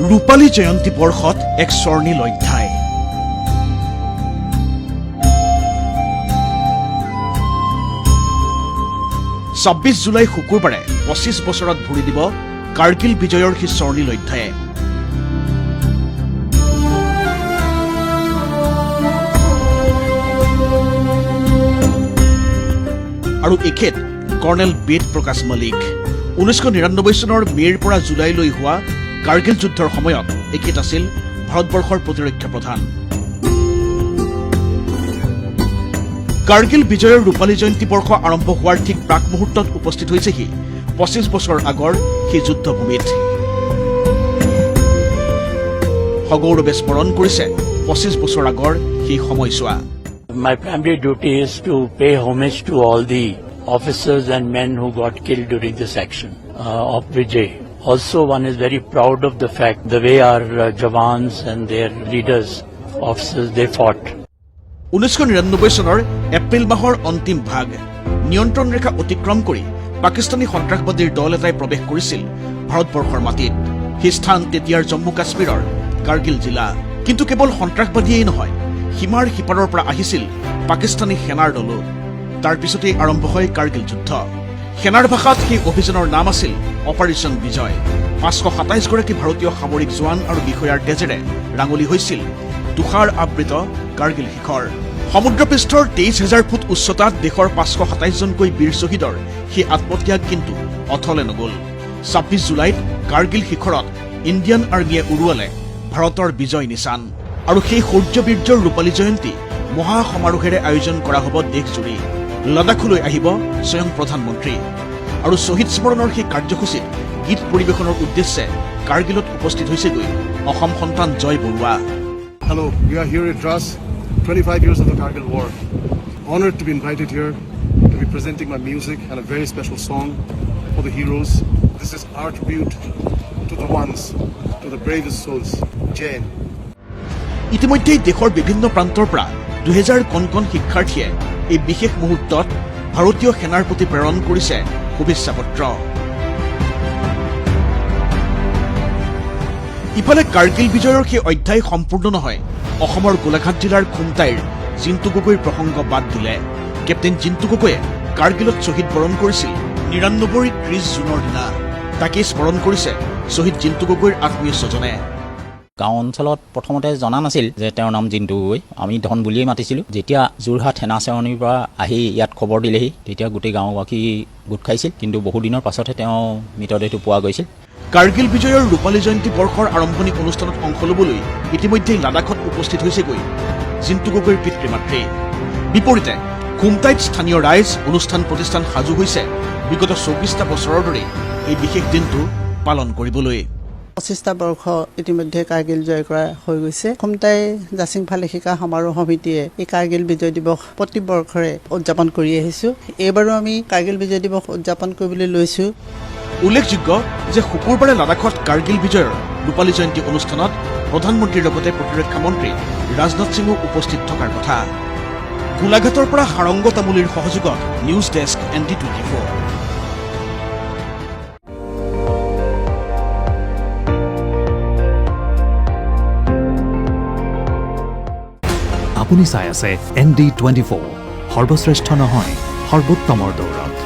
ৰূপালী জয়ন্তী বৰ্ষত এক স্বৰ্ণীল অধ্যায়। ছাব্বিছ জুলাই শুকুৰবাৰে ২৫ বছৰত ভৰি দিব কাৰ্গিল বিজয়ৰ সেই স্বৰ্ণীল অধ্যায়ে। আৰু এখেত কৰ্ণেল বেদ প্ৰকাশ মলিক। ১৯৯৯ চনৰ মে'ৰ পৰা জুলাইলৈ হোৱা কাৰ্গিল যুদ্ধৰ সময়ত এখেত আছিল ভাৰতবৰ্ষৰ প্ৰতিৰক্ষা প্ৰধান। কাৰ্গিল বিজয়ৰ ৰূপালী জয়ন্তী বৰ্ষ আৰম্ভ হোৱাৰ ঠিক প্ৰাক মুহূৰ্তত উপস্থিত হৈছেহি ২৫ বছৰ আগৰ সেই যুদ্ধভূমিত। সগৌৰৱে স্মৰণ কৰিছে ২৫ বছৰ আগৰ সেই সময়ছোৱা। My primary duty is to pay homage to all the officers and men who got killed during this action of Vijay. Also, one is very proud of the fact the way our Jawans and their leaders, officers, they fought. ১৯৯৯ চনৰ এপ্ৰিল মাহৰ অন্তিম ভাগ নিয়ন্ত্ৰণ ৰেখা অতিক্ৰম কৰি পাকিস্তানী সন্ত্ৰাসবাদীৰ দল এটাই প্ৰৱেশ কৰিছিল ভাৰতবৰ্ষৰ মাটিত। সেই স্থান তেতিয়াৰ জম্মু কাশ্মীৰৰ কাৰ্গিল জিলা। কিন্তু কেৱল সন্ত্ৰাসবাদীয়েই নহয়, সীমাৰ সিপাৰৰ পৰা আহিছিল পাকিস্তানী সেনাৰ দলো। তাৰ পিছতেই আৰম্ভ হয় কাৰ্গিল যুদ্ধ। সেনাৰ ভাষাত সেই অভিযানৰ নাম আছিল অপাৰেশ্যন বিজয়। ৫২৭ গৰাকী ভাৰতীয় সামৰিক জোৱান আৰু বিষয়াৰ তেজেৰে ৰাঙলী হৈছিল তুষাৰ আবৃত কাৰ্গিল শিখৰ। সমুদ্ৰপৃষ্ঠৰ ২৩,০০০ ফুট উচ্চতাত দেশৰ ৫২৭জনকৈ বীৰ শ্বহীদৰ সেই আত্মত্যাগ কিন্তু অথলে নগল। ২৬ জুলাইত কাৰ্গিল শিখৰত ইণ্ডিয়ান আৰ্মীয়ে উৰুৱালে ভাৰতৰ বিজয় নিচান। আৰু সেই শৌৰ্যবীৰ্যৰ ৰূপালী জয়ন্তী মহা সমাৰোহেৰে আয়োজন কৰা হ'ব দেশজুৰি। লাডাখলৈ আহিব স্বয়ং প্ৰধানমন্ত্ৰী। আৰু শ্বহীদ স্মৰণৰ সেই কাৰ্যসূচীত গীত পৰিৱেশনৰ উদ্দেশ্যে কাৰ্গিলত উপস্থিত হৈছেগৈ অসম সন্তান জয় Barua. Hello, we are here at Dras, 25 years of the Kargil War. Honored to be invited here to be presenting my music and a very special song for the heroes. This is our tribute to the ones, to the bravest souls. Jai Hind. ইতিমধ্যেই দেশৰ বিভিন্ন প্ৰান্তৰ পৰা ২০০০ কণ শিক্ষাৰ্থীয়ে এই বিশেষ মুহূৰ্তত ভাৰতীয় সেনাৰ প্ৰতি প্ৰেৰণ কৰিছে শুভেচ্ছা পত্ৰ। ইফালে কাৰ্গিল বিজয়ৰ সেই অধ্যায় সম্পূৰ্ণ নহয় অসমৰ গোলাঘাট জিলাৰ খুমটাইৰ জিন্তু গগৈৰ প্ৰসংগ বাদ দিলে। কেপ্টেইন জিন্তু গগৈয়ে কাৰ্গিলত শ্বহীদ বৰণ কৰিছিল ৯৯ ৩০ জুনৰ দিনা। তাকেই স্মৰণ কৰিছে শ্বহীদ জিন্তু গগৈৰ আত্মীয় স্বজনে। গাঁও অঞ্চলত প্ৰথমতে জনা নাছিল যে তেওঁৰ নাম জিন্তু গগৈ। আমি ধন বুলিয়েই মাতিছিলোঁ। যেতিয়া যোৰহাট সেনা চেৰণিৰ পৰা আহি ইয়াত খবৰ দিলেহি তেতিয়া গোটেই গাঁওবাসী গোট খাইছিল। কিন্তু বহুদিনৰ পাছতহে তেওঁ মৃতদেহটো পোৱা গৈছিল। কাৰ্গিল বিজয়ৰ ৰূপালী জয়ন্তী বৰ্ষৰ আৰম্ভণি অনুষ্ঠানত অংশ ল'বলৈ ইতিমধ্যেই লাডাখত উপস্থিত হৈছেগৈ জিন্তু গগৈৰ পিতৃ মাতৃ। বিপৰীতে খুমটাইত স্থানীয় ৰাইজ অনুষ্ঠান প্ৰতিষ্ঠান সাজু হৈছে বিগত ২৪টা বছৰৰ দৰে এই বিশেষ দিনটো পালন কৰিবলৈ। ২৫টা বৰ্ষ ইতিমধ্যে কাৰ্গিল জয় কৰা হৈ গৈছে। খুমটাই জাচিংফা লেখিকা সমাৰোহ সমিতিয়ে এই কাৰ্গিল বিজয় দিৱস প্ৰতি বৰ্ষৰে উদযাপন কৰি আহিছোঁ। এইবাৰো আমি কাৰ্গিল বিজয় দিৱস উদযাপন কৰিবলৈ লৈছোঁ। উল্লেখযোগ্য যে শুকুৰবাৰে লাডাখত কাৰ্গিল বিজয়ৰ ৰূপালী জয়ন্তী অনুষ্ঠানত প্ৰধানমন্ত্ৰীৰ লগতে প্ৰতিৰক্ষা মন্ত্ৰী ৰাজনাথ সিঙো উপস্থিত থকাৰ কথা। গোলাঘাটৰ পৰা সাৰংগ তামুলীৰ সহযোগত নিউজ ডেস্ক ND24। আপুনি চাই আছে ND24, সৰ্বশ্ৰেষ্ঠ নহয় সৰ্বোত্তমৰ দৌৰত।